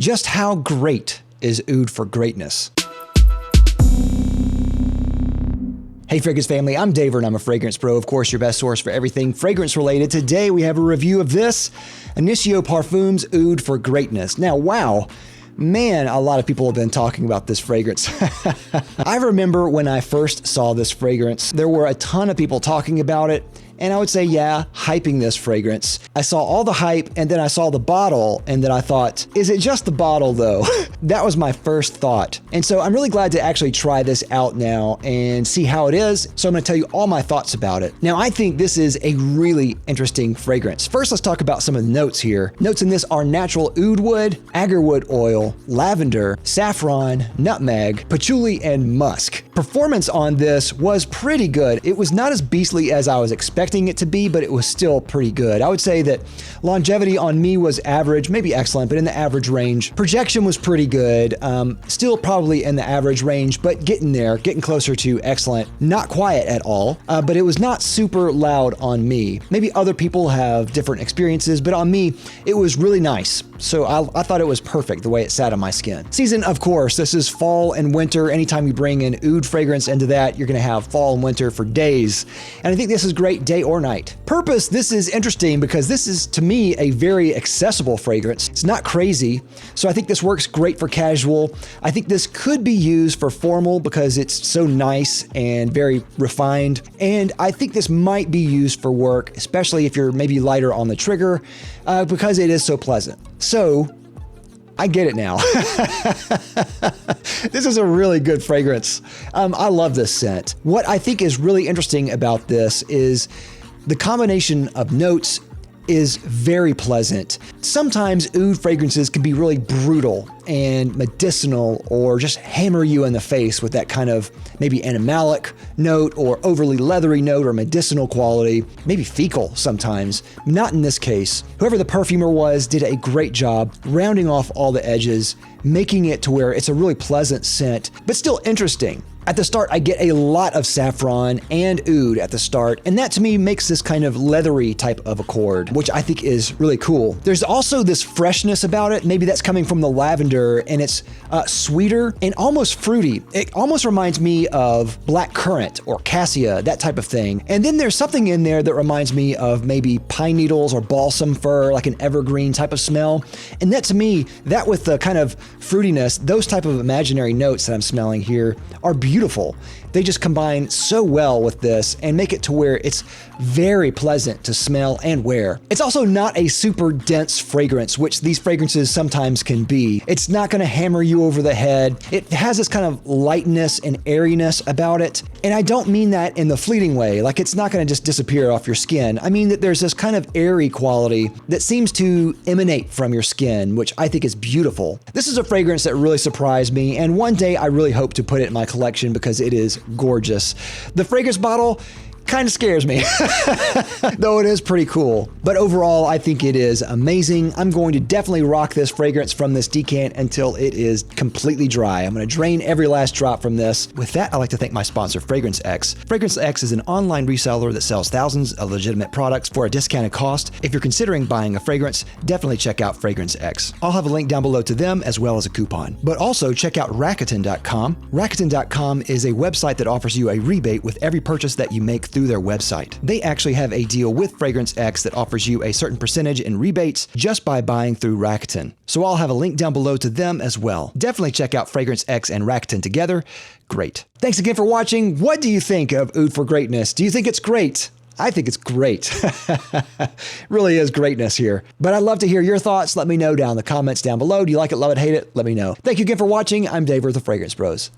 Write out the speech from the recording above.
Just how great is Oud for Greatness? Hey Fragrance family, I'm David and I'm a Fragrance Pro, of course your best source for everything fragrance related. Today we have a review of this, Initio Parfums Oud for Greatness. Now wow, man, a lot of people have been talking about this fragrance. I remember when I first saw this fragrance, there were a ton of people talking about it. And I would say, yeah, hyping this fragrance. I saw all the hype and then I saw the bottle and then I thought, is it just the bottle though? That was my first thought. And so I'm really glad to actually try this out now and see how it is. So I'm gonna tell you all my thoughts about it. Now, I think this is a really interesting fragrance. First, let's talk about some of the notes here. Notes in this are natural oud wood, agarwood oil, lavender, saffron, nutmeg, patchouli, and musk. Performance on this was pretty good. It was not as beastly as I was expecting it to be, but it was still pretty good. I would say that longevity on me was average, maybe excellent, but in the average range. Projection was pretty good, still probably in the average range, but getting there, getting closer to excellent. Not quiet at all, but it was not super loud on me. Maybe other people have different experiences, but on me, it was really nice. So I thought it was perfect the way it sat on my skin. Season, of course, this is fall and winter. Anytime you bring in oud fragrance into that, you're gonna have fall and winter for days. And I think this is great day or night. Purpose, this is interesting because this is, to me, a very accessible fragrance. It's not crazy, so I think this works great for casual. I think this could be used for formal because it's so nice and very refined. And I think this might be used for work, especially if you're maybe lighter on the trigger, because it is so pleasant. So, I get it now. This is a really good fragrance. I love this scent. What I think is really interesting about this is the combination of notes is very pleasant. Sometimes oud fragrances can be really brutal and medicinal or just hammer you in the face with that kind of maybe animalic note or overly leathery note or medicinal quality, maybe fecal sometimes. Not in this case. Whoever the perfumer was did a great job rounding off all the edges, making it to where it's a really pleasant scent, but still interesting. At the start, I get a lot of saffron and oud at the start, and that to me makes this kind of leathery type of accord, which I think is really cool. There's also this freshness about it. Maybe that's coming from the lavender, and it's sweeter and almost fruity. It almost reminds me of black currant or cassia, that type of thing. And then there's something in there that reminds me of maybe pine needles or balsam fir, like an evergreen type of smell. And that to me, that with the kind of fruitiness, those type of imaginary notes that I'm smelling here are beautiful. They just combine so well with this and make it to where it's very pleasant to smell and wear. It's also not a super dense fragrance, which these fragrances sometimes can be. It's not gonna hammer you over the head. It has this kind of lightness and airiness about it. And I don't mean that in the fleeting way, like it's not gonna just disappear off your skin. I mean that there's this kind of airy quality that seems to emanate from your skin, which I think is beautiful. This is a fragrance that really surprised me, and one day I really hope to put it in my collection because it is gorgeous. The fragrance bottle kind of scares me, though it is pretty cool. But overall, I think it is amazing. I'm going to definitely rock this fragrance from this decant until it is completely dry. I'm going to drain every last drop from this. With that, I'd like to thank my sponsor, Fragrance X. Fragrance X is an online reseller that sells thousands of legitimate products for a discounted cost. If you're considering buying a fragrance, definitely check out Fragrance X. I'll have a link down below to them as well as a coupon. But also check out Rakuten.com. Rakuten.com is a website that offers you a rebate with every purchase that you make through their website. They actually have a deal with Fragrance X that offers you a certain percentage in rebates just by buying through Rakuten. So I'll have a link down below to them as well. Definitely check out Fragrance X and Rakuten together. Great. Thanks again for watching. What do you think of Oud for Greatness? Do you think it's great? I think it's great. Really is greatness here. But I'd love to hear your thoughts. Let me know down in the comments down below. Do you like it, love it, hate it? Let me know. Thank you again for watching. I'm Dave with the Fragrance Bros.